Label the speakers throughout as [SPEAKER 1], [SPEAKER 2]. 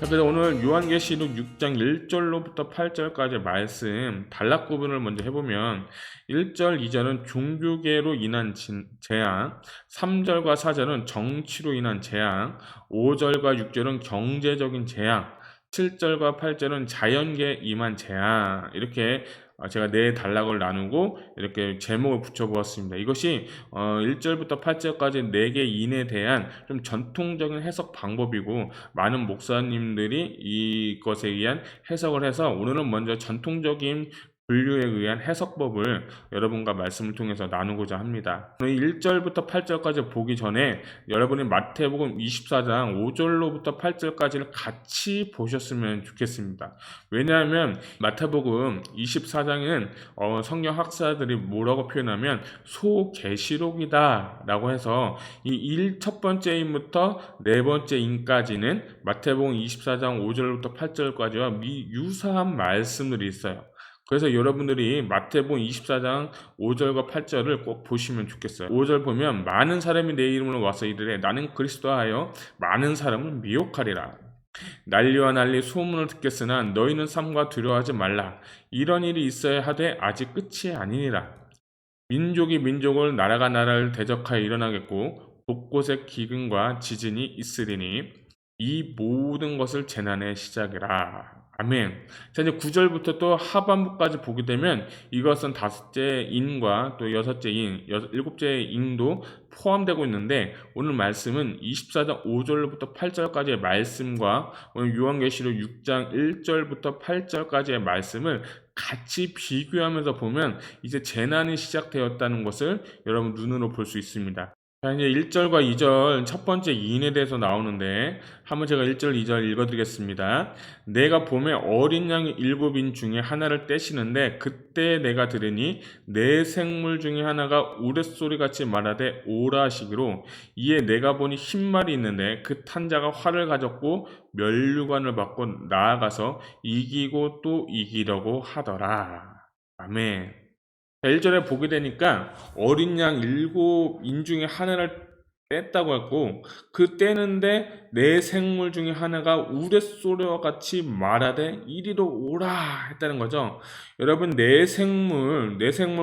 [SPEAKER 1] 그래서 오늘 요한계시록 6장 1절로부터 8절까지 말씀 단락 구분을 먼저 해보면 1절, 2절은 종교계로 인한 재앙, 3절과 4절은 정치로 인한 재앙, 5절과 6절은 경제적인 재앙, 7절과 8절은 자연계에 임한 재앙, 이렇게 제가 네 단락을 나누고 이렇게 제목을 붙여보았습니다. 이것이 1절부터 8절까지 4개 인에 대한 좀 전통적인 해석 방법이고, 많은 목사님들이 이것에 의한 해석을 해서 오늘은 먼저 전통적인 분류에 의한 해석법을 여러분과 말씀을 통해서 나누고자 합니다. 1절부터 8절까지 보기 전에 여러분이 마태복음 24장 5절로부터 8절까지를 같이 보셨으면 좋겠습니다. 왜냐하면 마태복음 24장은 성경 학사들이 뭐라고 표현하면 소계시록이다 라고 해서 이 첫 번째 인부터 네 번째 인까지는 마태복음 24장 5절부터 8절까지와 유사한 말씀들이 있어요. 그래서 여러분들이 마태복음 24장 5절과 8절을 꼭 보시면 좋겠어요. 5절 보면 많은 사람이 내 이름으로 와서 이르되 나는 그리스도하여 많은 사람을 미혹하리라. 난리와 난리 소문을 듣겠으나 너희는 삼가 두려워하지 말라. 이런 일이 있어야 하되 아직 끝이 아니니라. 민족이 민족을 나라가 나라를 대적하여 일어나겠고 곳곳에 기근과 지진이 있으리니 이 모든 것을 재난의 시작이라. 아멘. 자, 이제 9절부터 또 하반부까지 보게 되면 이것은 다섯째 인과 또 여섯째 인, 일곱째 인도 포함되고 있는데, 오늘 말씀은 24장 5절부터 8절까지의 말씀과 오늘 요한계시록 6장 1절부터 8절까지의 말씀을 같이 비교하면서 보면 이제 재난이 시작되었다는 것을 여러분 눈으로 볼 수 있습니다. 자, 이제 1절과 2절 첫 번째 이인에 대해서 나오는데, 한번 제가 1절, 2절 읽어드리겠습니다. 내가 봄에 어린 양 7인 중에 하나를 떼시는데 그때 내가 들으니 내 생물 중에 하나가 우레소리같이 말하되 오라 하시기로, 이에 내가 보니 흰 말이 있는데 그 탄자가 활을 가졌고 면류관을 받고 나아가서 이기고 또 이기려고 하더라. 아멘. 1절에 보게 되니까 어린 양 7인 중에 하나를 뗐다고 했고, 그 떼는데 내 생물 중에 하나가 우레소리와 같이 말하되 이리로 오라 했다는 거죠. 여러분, 내 생물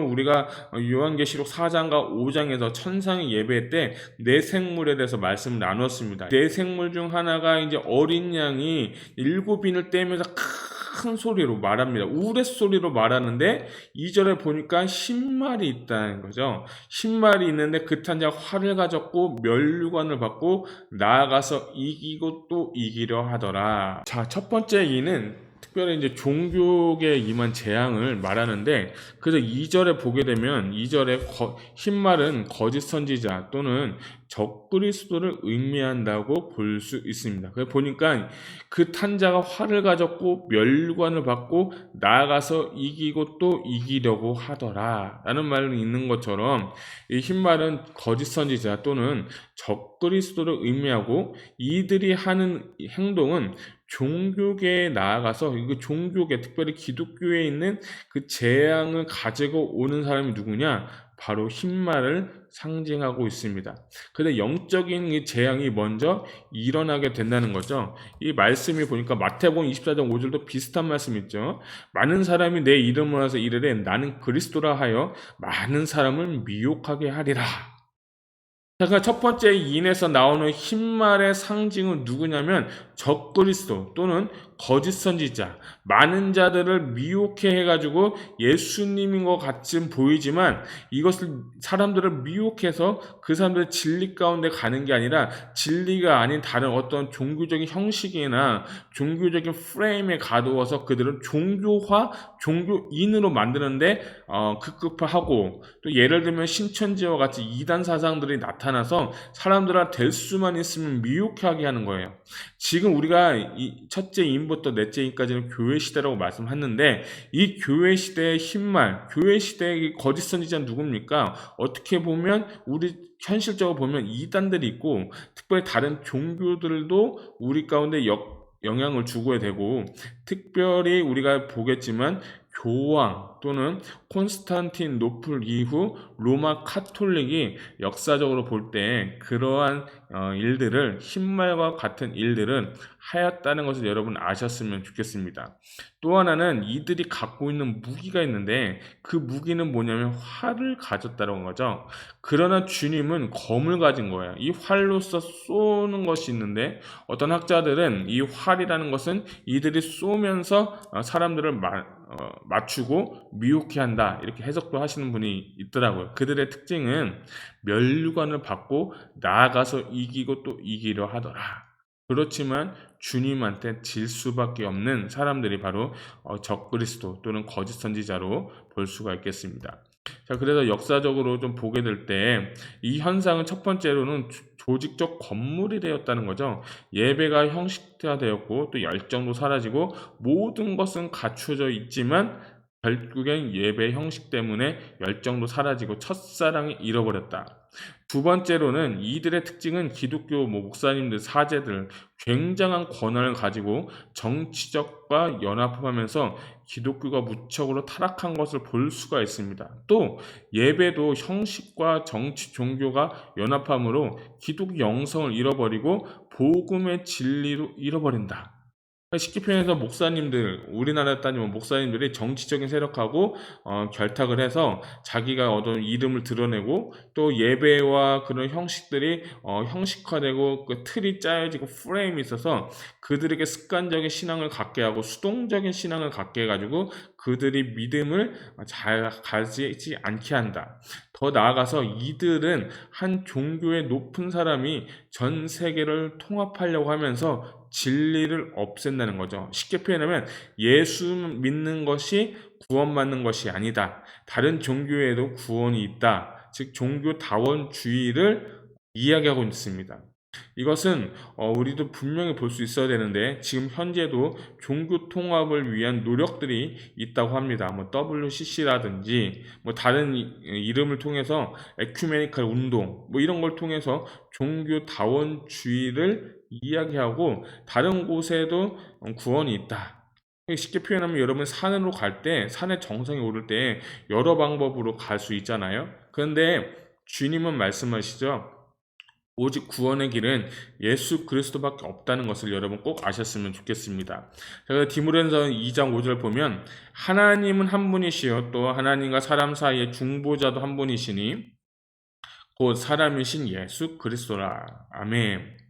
[SPEAKER 1] 우리가 요한계시록 4장과 5장에서 천상의 예배 때 내 생물에 대해서 말씀을 나눴습니다. 내 생물 중 하나가 이제 어린 양이 7인을 떼면서 큰 소리로 말합니다. 우레소리로 말하는데 2절에 보니까 흰말이 있다는 거죠. 흰말이 있는데 그 탄자가 활을 가졌고 면류관을 받고 나아가서 이기고 또 이기려 하더라. 자, 첫 번째 이는 특별히 이제 종교에 임한 재앙을 말하는데, 그래서 2절에 보게 되면 2절에 흰말은 거짓 선지자 또는 적그리스도를 의미한다고 볼 수 있습니다. 그래서 보니까 그 탄자가 활을 가졌고 면류관을 받고 나아가서 이기고 또 이기려고 하더라 라는 말이 있는 것처럼, 이 흰말은 거짓 선지자 또는 적그리스도를 의미하고, 이들이 하는 행동은 종교계에 나아가서 그 종교계, 특별히 기독교에 있는 그 재앙을 가지고 오는 사람이 누구냐? 바로 흰말을 상징하고 있습니다. 그런데 영적인 이 재앙이 먼저 일어나게 된다는 거죠. 이 말씀이 보니까 마태복음 24장 5절도 비슷한 말씀 있죠. 많은 사람이 내 이름을 와서 이르되 나는 그리스도라 하여 많은 사람을 미혹하게 하리라. 그러니까 첫 번째 인에서 나오는 흰말의 상징은 누구냐면 적그리스도 또는 거짓 선지자, 많은 자들을 미혹해 해가지고 예수님인 것 같이 보이지만 이것을 사람들을 미혹해서 그 사람들의 진리 가운데 가는 게 아니라 진리가 아닌 다른 어떤 종교적인 형식이나 종교적인 프레임에 가두어서 그들은 종교화, 종교인으로 만드는데 급급하고, 또 예를 들면 신천지와 같이 이단 사상들이 나타나서 사람들한테 될 수만 있으면 미혹하게 하는 거예요. 지금 우리가 이 첫째 인부터 넷째 인까지는 교회 시대라고 말씀했는데, 이 교회 시대의 흰말, 교회 시대의 거짓 선지자는 누굽니까? 어떻게 보면 우리 현실적으로 보면 이단들이 있고, 특별히 다른 종교들도 우리 가운데 영향을 주고야 되고, 특별히 우리가 보겠지만 교황 또는 콘스탄티노플 이후 로마 카톨릭이 역사적으로 볼 때 그러한 일들을 흰말과 같은 일들은 하였다는 것을 여러분 아셨으면 좋겠습니다. 또 하나는 이들이 갖고 있는 무기가 있는데 그 무기는 뭐냐면 활을 가졌다는 거죠. 그러나 주님은 검을 가진 거예요. 이 활로서 쏘는 것이 있는데 어떤 학자들은 이 활이라는 것은 이들이 쏘면서 사람들을 맞추고 미혹해 한다 이렇게 해석도 하시는 분이 있더라고요. 그들의 특징은 면류관을 받고 나아가서 이기고 또 이기려 하더라. 그렇지만 주님한테 질 수밖에 없는 사람들이 바로 적그리스도 또는 거짓 선지자로 볼 수가 있겠습니다. 자, 그래서 역사적으로 좀 보게 될 때 이 현상은 첫 번째로는 조직적 건물이 되었다는 거죠. 예배가 형식화되었고 또 열정도 사라지고 모든 것은 갖춰져 있지만 결국엔 예배 형식 때문에 열정도 사라지고 첫사랑이 잃어버렸다. 두 번째로는 이들의 특징은 기독교 목사님들, 사제들 굉장한 권한을 가지고 정치적과 연합하면서 기독교가 무척으로 타락한 것을 볼 수가 있습니다. 또 예배도 형식과 정치, 종교가 연합함으로 기독 영성을 잃어버리고 복음의 진리로 잃어버린다. 쉽게 표현해서 목사님들, 우리나라 따지면 목사님들이 정치적인 세력하고 결탁을 해서 자기가 얻은 이름을 드러내고 또 예배와 그런 형식들이 형식화되고 그 틀이 짜여지고 프레임이 있어서 그들에게 습관적인 신앙을 갖게 하고 수동적인 신앙을 갖게 해가지고 그들이 믿음을 잘 가지지 않게 한다. 더 나아가서 이들은 한 종교의 높은 사람이 전 세계를 통합하려고 하면서 진리를 없앤다는 거죠. 쉽게 표현하면 예수 믿는 것이 구원받는 것이 아니다. 다른 종교에도 구원이 있다. 즉 종교다원주의를 이야기하고 있습니다. 이것은 우리도 분명히 볼 수 있어야 되는데 지금 현재도 종교 통합을 위한 노력들이 있다고 합니다. 뭐 WCC라든지 뭐 다른 이름을 통해서 에큐메니컬 운동 뭐 이런 걸 통해서 종교 다원주의를 이야기하고 다른 곳에도 구원이 있다. 쉽게 표현하면 여러분 산으로 갈 때 산의 정상에 오를 때 여러 방법으로 갈 수 있잖아요. 그런데 주님은 말씀하시죠. 오직 구원의 길은 예수 그리스도밖에 없다는 것을 여러분 꼭 아셨으면 좋겠습니다. 제가 디모데전서 2장 5절 보면 하나님은 한 분이시요 또 하나님과 사람 사이의 중보자도 한 분이시니 곧 사람이신 예수 그리스도라. 아멘.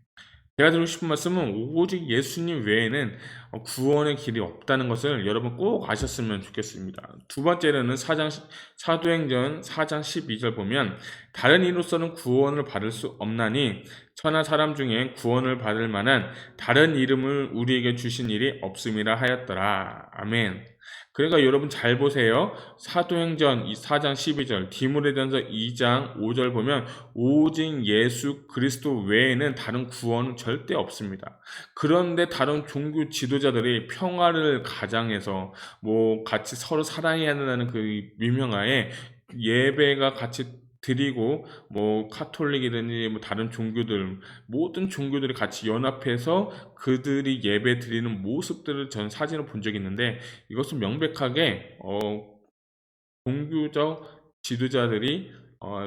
[SPEAKER 1] 제가 드리고 싶은 말씀은 오직 예수님 외에는 구원의 길이 없다는 것을 여러분 꼭 아셨으면 좋겠습니다. 두 번째로는 사도행전 4장 12절 보면 다른 이로서는 구원을 받을 수 없나니 천하 사람 중에 구원을 받을 만한 다른 이름을 우리에게 주신 일이 없음이라 하였더라. 아멘. 그러니까 여러분 잘 보세요. 사도행전 4장 12절, 디모데전서 2장 5절 보면 오직 예수 그리스도 외에는 다른 구원은 절대 없습니다. 그런데 다른 종교 지도자들이 평화를 가장해서 뭐 같이 서로 사랑해야 한다는 그 유명하에 예배가 같이 드리고 뭐 카톨릭이든지 뭐 다른 종교들 모든 종교들이 같이 연합해서 그들이 예배 드리는 모습들을 전 사진을 본 적이 있는데 이것은 명백하게 종교적 지도자들이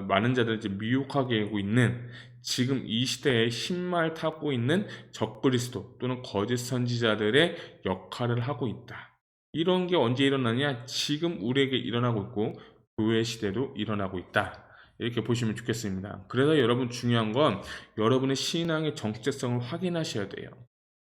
[SPEAKER 1] 많은 자들을 이제 미혹하게 하고 있는 지금 이 시대에 신말 타고 있는 적그리스도 또는 거짓 선지자들의 역할을 하고 있다. 이런 게 언제 일어나냐? 지금 우리에게 일어나고 있고 교회 시대도 일어나고 있다. 이렇게 보시면 좋겠습니다. 그래서 여러분 중요한 건 여러분의 신앙의 정체성을 확인하셔야 돼요.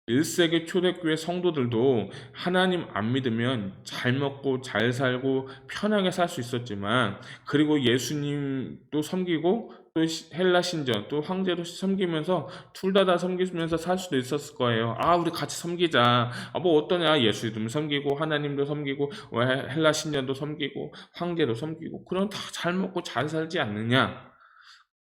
[SPEAKER 1] 1세기 초대교회 성도들도 하나님 안 믿으면 잘 먹고 잘 살고 편하게 살 수 있었지만 그리고 예수님도 섬기고 또 헬라 신전 또 황제도 섬기면서 둘 다 섬기면서 살 수도 있었을 거예요. 아 우리 같이 섬기자. 뭐 어떠냐 예수님도 섬기고 하나님도 섬기고 헬라 신전도 섬기고 황제도 섬기고 그럼 다 잘 먹고 잘 살지 않느냐.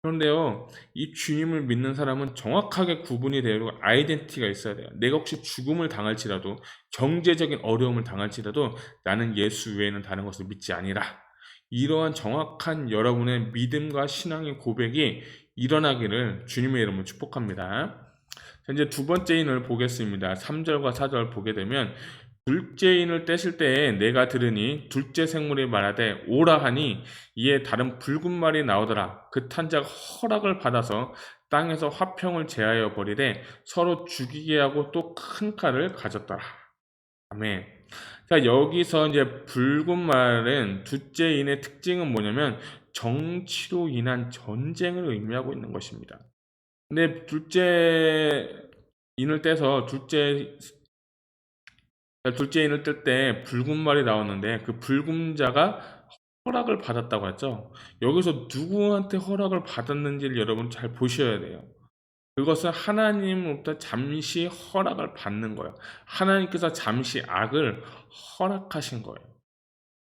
[SPEAKER 1] 그런데요, 이 주님을 믿는 사람은 정확하게 구분이 되고 아이덴티티가 있어야 돼요. 내가 혹시 죽음을 당할지라도, 경제적인 어려움을 당할지라도 나는 예수 외에는 다른 것을 믿지 아니라. 이러한 정확한 여러분의 믿음과 신앙의 고백이 일어나기를 주님의 이름으로 축복합니다. 자, 이제 두 번째 인을 보겠습니다. 3절과 4절 보게 되면 둘째인을 떼실 때에 내가 들으니 둘째 생물이 말하되 오라 하니 이에 다른 붉은 말이 나오더라. 그 탄자가 허락을 받아서 땅에서 화평을 제하여 버리되 서로 죽이게 하고 또 큰 칼을 가졌더라. 아멘. 자, 여기서 이제 붉은 말은 둘째인의 특징은 뭐냐면 정치로 인한 전쟁을 의미하고 있는 것입니다. 근데 둘째인을 떼서 둘째인을 뜰 때 붉은 말이 나오는데 그 붉은 자가 허락을 받았다고 했죠. 여기서 누구한테 허락을 받았는지를 여러분 잘 보셔야 돼요. 그것은 하나님으로부터 잠시 허락을 받는 거예요. 하나님께서 잠시 악을 허락하신 거예요.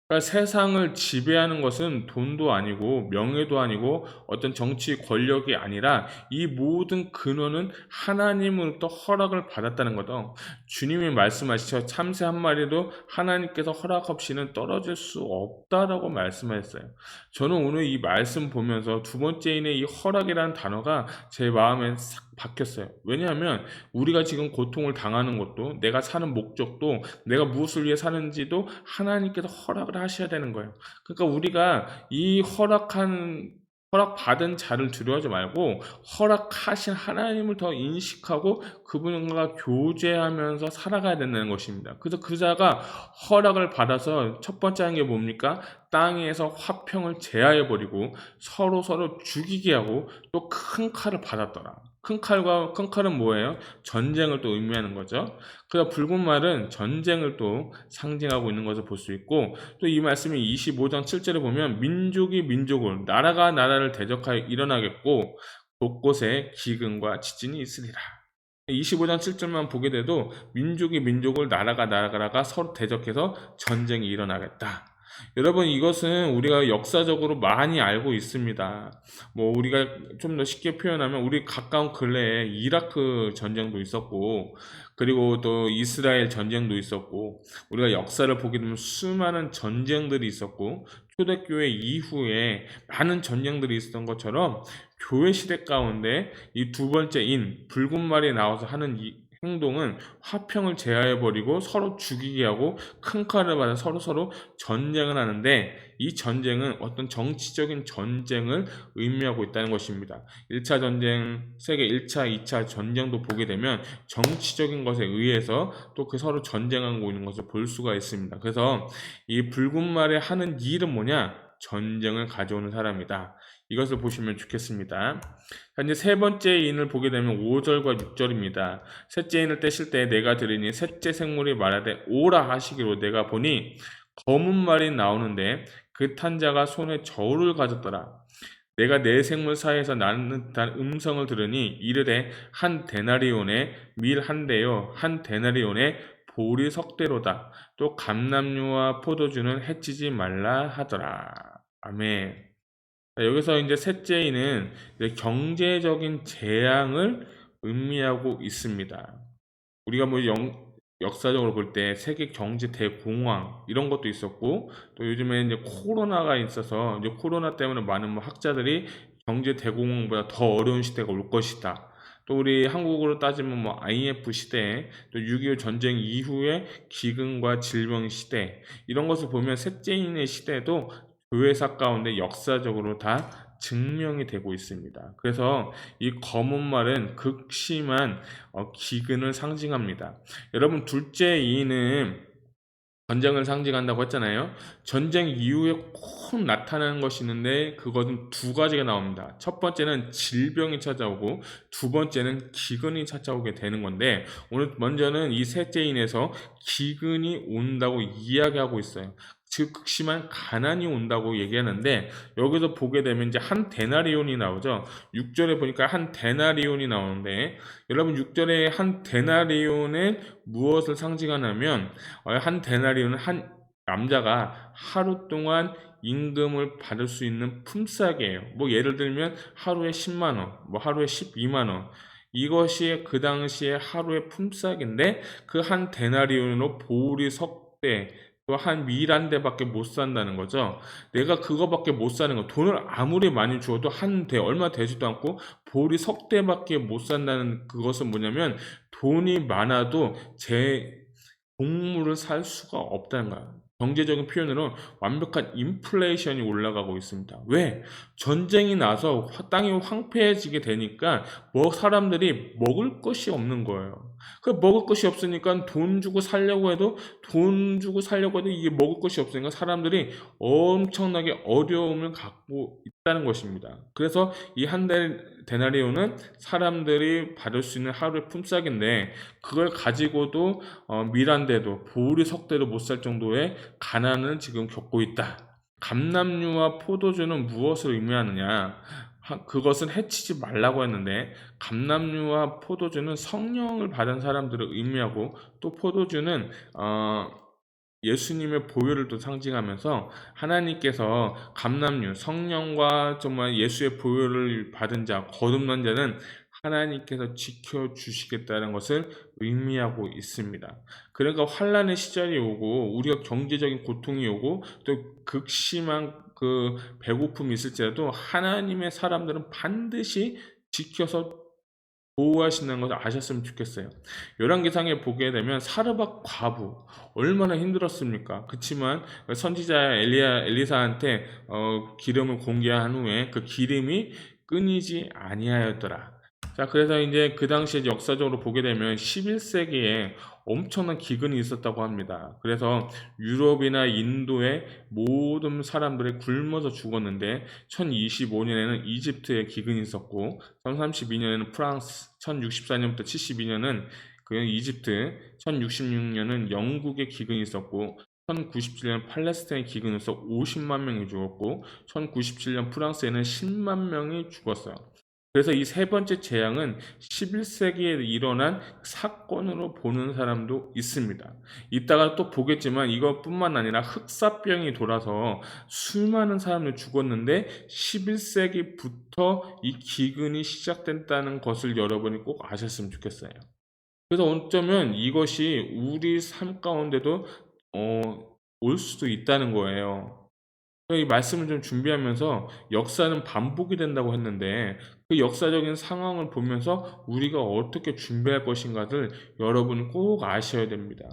[SPEAKER 1] 그러니까 세상을 지배하는 것은 돈도 아니고 명예도 아니고 어떤 정치 권력이 아니라 이 모든 근원은 하나님으로부터 허락을 받았다는 거죠. 주님이 말씀하시죠. 참새 한 마리도 하나님께서 허락 없이는 떨어질 수 없다라고 말씀하셨어요. 저는 오늘 이 말씀 보면서 두 번째인의 이 허락이라는 단어가 제 마음에 싹 박혔어요. 왜냐하면 우리가 지금 고통을 당하는 것도 내가 사는 목적도 내가 무엇을 위해 사는지도 하나님께서 허락을 하셔야 되는 거예요. 그러니까 우리가 이 허락받은 자를 두려워하지 말고 허락하신 하나님을 더 인식하고 그분과 교제하면서 살아가야 된다는 것입니다. 그래서 그 자가 허락을 받아서 첫 번째 한 게 뭡니까? 땅에서 화평을 제하여 버리고 서로 죽이게 하고 또 큰 칼을 받았더라. 큰 칼은 뭐예요? 전쟁을 또 의미하는 거죠. 그래서 붉은 말은 전쟁을 또 상징하고 있는 것을 볼 수 있고 또 이 말씀이 25장 7절에 보면 민족이 민족을 나라가 나라를 대적하여 일어나겠고 곳곳에 기근과 지진이 있으리라. 25장 7절만 보게 돼도 민족이 민족을 나라가 나라가 서로 대적해서 전쟁이 일어나겠다. 여러분 이것은 우리가 역사적으로 많이 알고 있습니다. 뭐 우리가 좀 더 쉽게 표현하면 우리 가까운 근래에 이라크 전쟁도 있었고 그리고 또 이스라엘 전쟁도 있었고 우리가 역사를 보게 되면 수많은 전쟁들이 있었고 초대교회 이후에 많은 전쟁들이 있었던 것처럼 교회 시대 가운데 이 두 번째 인 붉은 말이 나와서 하는 이 행동은 화평을 제하여 버리고 서로 죽이게 하고 큰 칼을 받아 서로 전쟁을 하는데 이 전쟁은 어떤 정치적인 전쟁을 의미하고 있다는 것입니다. 1차 전쟁, 세계 1차, 2차 전쟁도 보게 되면 정치적인 것에 의해서 또 그 서로 전쟁하고 있는 것을 볼 수가 있습니다. 그래서 이 붉은 말에 하는 일은 뭐냐? 전쟁을 가져오는 사람이다. 이것을 보시면 좋겠습니다. 이제 세 번째 인을 보게 되면 5절과 6절입니다. 셋째 인을 떼실 때 내가 들으니 셋째 생물이 말하되 오라 하시기로 내가 보니 검은 말이 나오는데 그 탄자가 손에 저울을 가졌더라. 내가 네 생물 사이에서 나는 듯한 음성을 들으니 이르되 한 데나리온에 밀 한 대요 한 데나리온에 보리 석대로다. 또 감람류와 포도주는 해치지 말라 하더라. 아멘. 여기서 이제 셋째인은 경제적인 재앙을 의미하고 있습니다. 우리가 뭐 역사적으로 볼 때 세계 경제 대공황 이런 것도 있었고 또 요즘에 이제 코로나가 있어서 이제 코로나 때문에 많은 뭐 학자들이 경제 대공황보다 더 어려운 시대가 올 것이다. 또 우리 한국으로 따지면 뭐 IMF 시대, 또 6.25 전쟁 이후에 기근과 질병 시대 이런 것을 보면 셋째인의 시대도 교회사 가운데 역사적으로 다 증명이 되고 있습니다. 그래서 이 검은 말은 극심한 기근을 상징합니다. 여러분 둘째 이는 전쟁을 상징한다고 했잖아요. 전쟁 이후에 꼭 나타나는 것이 있는데 그것은 두 가지가 나옵니다. 첫 번째는 질병이 찾아오고 두 번째는 기근이 찾아오게 되는 건데 오늘 먼저는 이 셋째인에서 기근이 온다고 이야기하고 있어요. 즉 극심한 가난이 온다고 얘기하는데 여기서 보게 되면 이제 한 데나리온이 나오죠. 6절에 보니까 한 데나리온이 나오는데 여러분 6절에 한 데나리온은 무엇을 상징하냐면 한 데나리온은 한 남자가 하루 동안 임금을 받을 수 있는 품삯이에요. 뭐 예를 들면 하루에 10만 원, 뭐 하루에 12만 원. 이것이 그 당시에 하루의 품삯인데 그 한 데나리온으로 보리 석대 한 밀 한 대밖에 못 산다는 거죠. 내가 그거밖에 못 사는 거. 돈을 아무리 많이 주어도 한 대 얼마 되지도 않고 보리 석 대밖에 못 산다는 그것은 뭐냐면 돈이 많아도 동물을 살 수가 없다는 거야. 경제적인 표현으로 완벽한 인플레이션이 올라가고 있습니다. 왜? 전쟁이 나서 땅이 황폐해지게 되니까 사람들이 먹을 것이 없는 거예요. 그 먹을 것이 없으니까 돈 주고 살려고 해도 이게 먹을 것이 없으니까 사람들이 엄청나게 어려움을 갖고 있다는 것입니다. 그래서 이 한 데나리온은 사람들이 받을 수 있는 하루의 품삯인데 그걸 가지고도 밀한데도 보울이 석대도 못 살 정도의 가난을 지금 겪고 있다. 감람류와 포도주는 무엇을 의미하느냐? 그것은 해치지 말라고 했는데 감람류와 포도주는 성령을 받은 사람들을 의미하고 또 포도주는 예수님의 보혈을 또 상징하면서 하나님께서 감람류 성령과 정말 예수의 보혈을 받은 자 거듭난 자는 하나님께서 지켜주시겠다는 것을 의미하고 있습니다. 그러니까 환란의 시절이 오고 우리가 경제적인 고통이 오고 또 극심한 그 배고픔이 있을지라도 하나님의 사람들은 반드시 지켜서 보호하신다는 것을 아셨으면 좋겠어요. 열왕기상에 보게 되면 사르밧 과부 얼마나 힘들었습니까? 그치만 선지자 엘리사한테 기름을 공개한 후에 그 기름이 끊이지 아니하였더라. 자, 그래서 이제 그 당시에 역사적으로 보게 되면 11세기에 엄청난 기근이 있었다고 합니다. 그래서 유럽이나 인도의 모든 사람들이 굶어서 죽었는데 1025년에는 이집트에 기근이 있었고 1032년에는 프랑스, 1064년부터 72년은 그 이집트, 1066년은 영국의 기근이 있었고 1097년 팔레스타인 기근에서 50만 명이 죽었고 1097년 프랑스에는 10만 명이 죽었어요. 그래서 이 세 번째 재앙은 11세기에 일어난 사건으로 보는 사람도 있습니다. 이따가 또 보겠지만 이것뿐만 아니라 흑사병이 돌아서 수많은 사람들이 죽었는데 11세기부터 이 기근이 시작됐다는 것을 여러분이 꼭 아셨으면 좋겠어요. 그래서 어쩌면 이것이 우리 삶 가운데도 올 수도 있다는 거예요. 이 말씀을 좀 준비하면서 역사는 반복이 된다고 했는데 그 역사적인 상황을 보면서 우리가 어떻게 준비할 것인가를 여러분은 꼭 아셔야 됩니다.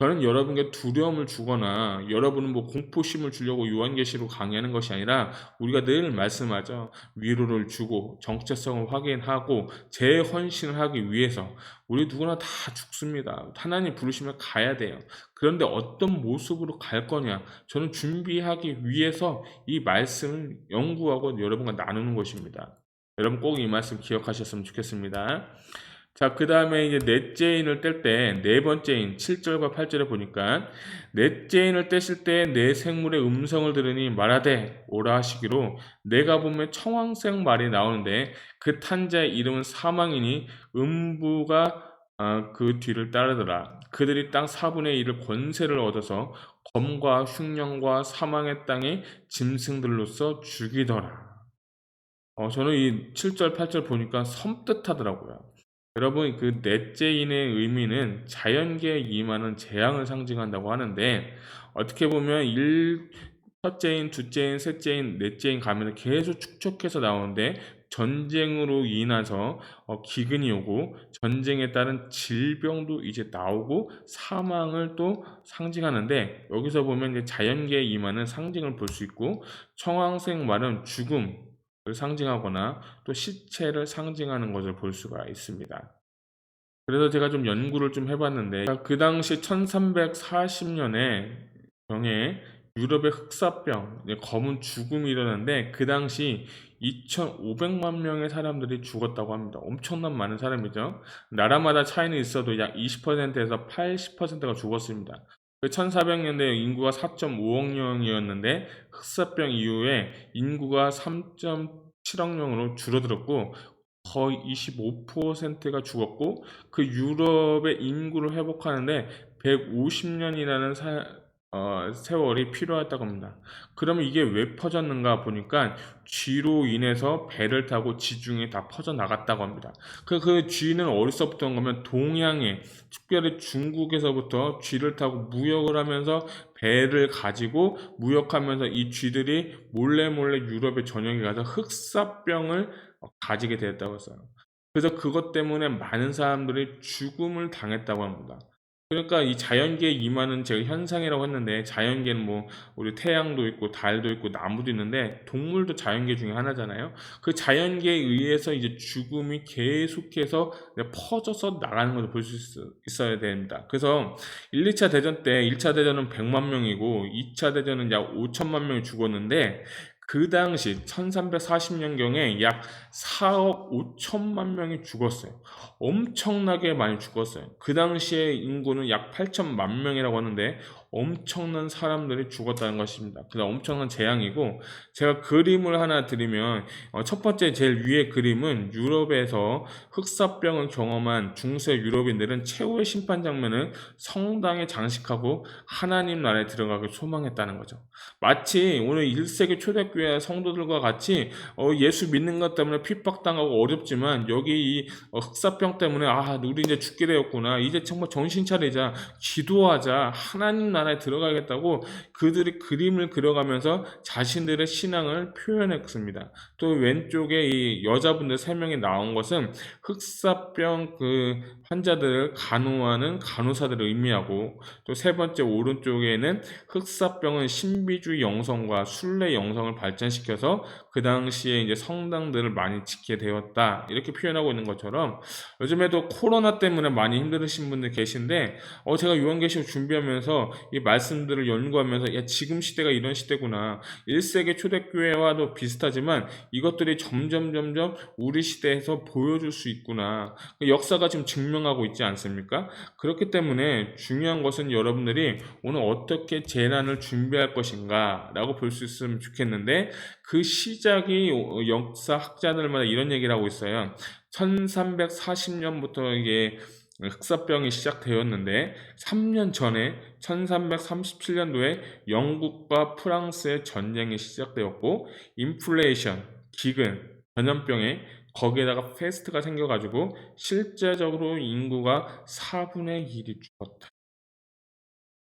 [SPEAKER 1] 저는 여러분께 두려움을 주거나 여러분은 공포심을 주려고 요한계시로 강의하는 것이 아니라 우리가 늘 말씀하죠. 위로를 주고 정체성을 확인하고 재헌신을 하기 위해서 우리 누구나 다 죽습니다. 하나님 부르시면 가야 돼요. 그런데 어떤 모습으로 갈 거냐? 저는 준비하기 위해서 이 말씀을 연구하고 여러분과 나누는 것입니다. 여러분 꼭 이 말씀 기억하셨으면 좋겠습니다. 자, 그 다음에 이제 넷째 인을 뗄 때 네 번째 인 7절과 8절에 보니까 넷째 인을 떼실 때 내 생물의 음성을 들으니 말하되 오라 하시기로 내가 보면 청황색 말이 나오는데 그 탄자의 이름은 사망이니 음부가 그 뒤를 따르더라. 그들이 땅 4분의 1을 권세를 얻어서 검과 흉년과 사망의 땅의 짐승들로서 죽이더라. 저는 이 7절, 8절 보니까 섬뜩하더라고요. 여러분, 그 넷째인의 의미는 자연계에 임하는 재앙을 상징한다고 하는데, 어떻게 보면 첫째인, 둘째인, 셋째인, 넷째인 가면 계속 축적해서 나오는데, 전쟁으로 인해서 기근이 오고, 전쟁에 따른 질병도 이제 나오고, 사망을 또 상징하는데, 여기서 보면 이제 자연계에 임하는 상징을 볼 수 있고, 청황색 말은 죽음, 상징하거나 또 시체를 상징하는 것을 볼 수가 있습니다. 그래서 제가 좀 연구를 좀 해봤는데 그 당시 1340년에 병에 유럽의 흑사병, 검은 죽음이 일어났는데 그 당시 2,500만 명의 사람들이 죽었다고 합니다. 엄청난 많은 사람이죠. 나라마다 차이는 있어도 약 20%에서 80%가 죽었습니다. 1400년대 인구가 4.5억 명이었는데 흑사병 이후에 인구가 3.7억 명으로 줄어들었고 거의 25%가 죽었고 그 유럽의 인구를 회복하는데 150년이라는 세월이 필요했다고 합니다. 그러면 이게 왜 퍼졌는가 보니까 쥐로 인해서 배를 타고 지중해 다 퍼져나갔다고 합니다. 그 쥐는 어디서부터 온 거면 동양에 특별히 중국에서부터 쥐를 타고 무역을 하면서 배를 가지고 무역하면서 이 쥐들이 몰래 유럽의 전역에 가서 흑사병을 가지게 되었다고 했어요. 그래서 그것 때문에 많은 사람들이 죽음을 당했다고 합니다. 그러니까 이 자연계에 임하는 제가 현상이라고 했는데 자연계는 뭐 우리 태양도 있고 달도 있고 나무도 있는데 동물도 자연계 중에 하나잖아요. 그 자연계에 의해서 이제 죽음이 계속해서 퍼져서 나가는 것을 볼 수 있어야 됩니다. 그래서 1, 2차 대전 때 1차 대전은 100만 명이고 2차 대전은 약 5천만 명이 죽었는데 그 당시 1340년경에 약 4억 5천만 명이 죽었어요. 엄청나게 많이 죽었어요. 그 당시에 인구는 약 8천만 명이라고 하는데 엄청난 사람들이 죽었다는 것입니다. 그다음 엄청난 재앙이고 제가 그림을 하나 드리면 첫 번째 제일 위에 그림은 유럽에서 흑사병을 경험한 중세 유럽인들은 최후의 심판 장면을 성당에 장식하고 하나님 나라에 들어가길 소망했다는 거죠. 마치 오늘 1세기 초대교회 성도들과 같이 예수 믿는 것 때문에 핍박당하고 어렵지만 여기 이 흑사병 때문에 우리 이제 죽게 되었구나. 이제 정말 정신 차리자. 기도하자. 하나님 나라에 들어가겠다고 그들이 그림을 그려가면서 자신들의 신앙을 표현했습니다. 또 왼쪽에 이 여자분들 3명이 나온 것은 흑사병 그 환자들을 간호하는 간호사들을 의미하고 또 세 번째 오른쪽에는 흑사병은 신비주의 영성과 순례 영성을 발전시켜서 그 당시에 이제 성당들을 많이 짓게 되었다. 이렇게 표현하고 있는 것처럼 요즘에도 코로나 때문에 많이 힘들으신 분들 계신데 제가 요한계시록 준비하면서 이 말씀들을 연구하면서 야, 지금 시대가 이런 시대구나. 1세기 초대교회와도 비슷하지만 이것들이 점점 우리 시대에서 보여줄 수 있구나. 역사가 지금 증명하고 있지 않습니까? 그렇기 때문에 중요한 것은 여러분들이 오늘 어떻게 재난을 준비할 것인가 라고 볼 수 있으면 좋겠는데 그 시작이 역사학자들마다 이런 얘기를 하고 있어요. 1340년부터 이게 흑사병이 시작되었는데 3년 전에 1337년도에 영국과 프랑스의 전쟁이 시작되었고 인플레이션, 기근, 전염병에 거기에다가 패스트가 생겨가지고 실제적으로 인구가 4분의 1이 죽었다.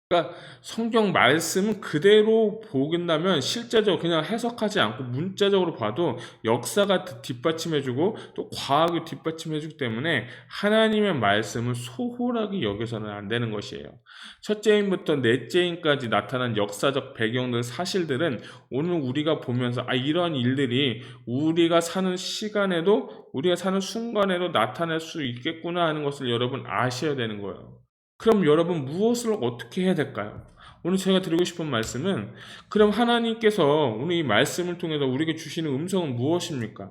[SPEAKER 1] 그러니까 성경 말씀은 그대로 보긴다면 실제적으로 그냥 해석하지 않고 문자적으로 봐도 역사가 뒷받침해주고 또 과학이 뒷받침해주기 때문에 하나님의 말씀을 소홀하게 여겨서는 안 되는 것이에요. 첫째인부터 넷째인까지 나타난 역사적 배경들 사실들은 오늘 우리가 보면서 이런 일들이 우리가 사는 시간에도 우리가 사는 순간에도 나타날 수 있겠구나 하는 것을 여러분 아셔야 되는 거예요. 그럼 여러분 무엇을 어떻게 해야 될까요? 오늘 제가 드리고 싶은 말씀은 그럼 하나님께서 오늘 이 말씀을 통해서 우리에게 주시는 음성은 무엇입니까?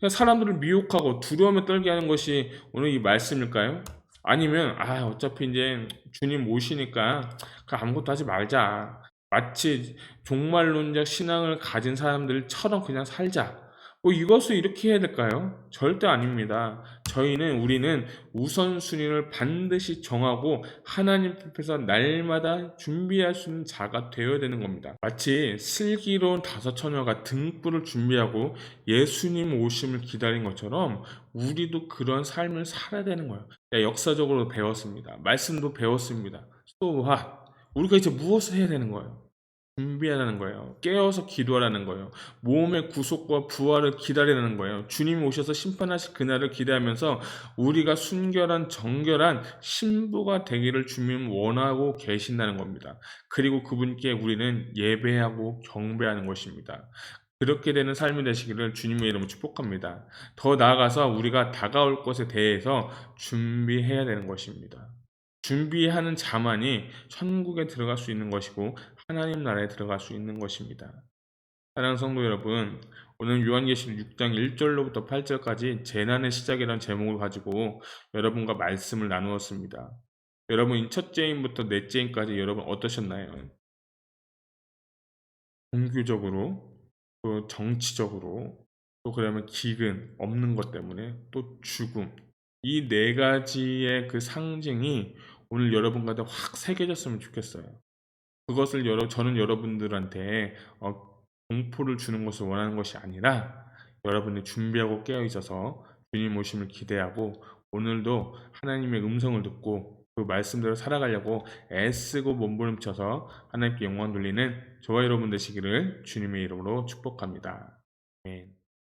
[SPEAKER 1] 그냥 사람들을 미혹하고 두려움에 떨게 하는 것이 오늘 이 말씀일까요? 아니면 어차피 이제 주님 오시니까 아무것도 하지 말자. 마치 종말론적 신앙을 가진 사람들처럼 그냥 살자. 이것을 이렇게 해야 될까요? 절대 아닙니다. 우리는 우선순위를 반드시 정하고 하나님 앞에서 날마다 준비할 수 있는 자가 되어야 되는 겁니다. 마치 슬기로운 5처녀가 등불을 준비하고 예수님 오심을 기다린 것처럼 우리도 그런 삶을 살아야 되는 거예요. 역사적으로 배웠습니다. 말씀도 배웠습니다. 우리가 이제 무엇을 해야 되는 거예요? 준비하라는 거예요. 깨어서 기도하라는 거예요. 몸의 구속과 부활을 기다리라는 거예요. 주님이 오셔서 심판하실 그날을 기대하면서 우리가 순결한 정결한 신부가 되기를 주님 원하고 계신다는 겁니다. 그리고 그분께 우리는 예배하고 경배하는 것입니다. 그렇게 되는 삶이 되시기를 주님의 이름으로 축복합니다. 더 나아가서 우리가 다가올 것에 대해서 준비해야 되는 것입니다. 준비하는 자만이 천국에 들어갈 수 있는 것이고 하나님 나라에 들어갈 수 있는 것입니다. 사랑하는 성도 여러분, 오늘 요한계시록 6장 1절로부터 8절까지 재난의 시작이라는 제목을 가지고 여러분과 말씀을 나누었습니다. 여러분 첫째인부터 넷째인까지 여러분 어떠셨나요? 종교적으로, 또 정치적으로, 또 그러면 기근 없는 것 때문에 또 죽음, 이 네 가지의 그 상징이 오늘 여러분과도 확 새겨졌으면 좋겠어요. 그것을 저는 여러분들한테 공포를 주는 것을 원하는 것이 아니라 여러분이 준비하고 깨어 있어서 주님 오심을 기대하고 오늘도 하나님의 음성을 듣고 그 말씀대로 살아가려고 애쓰고 몸부림쳐서 하나님께 영광 돌리는 저와 여러분 되시기를 주님의 이름으로 축복합니다. 아멘.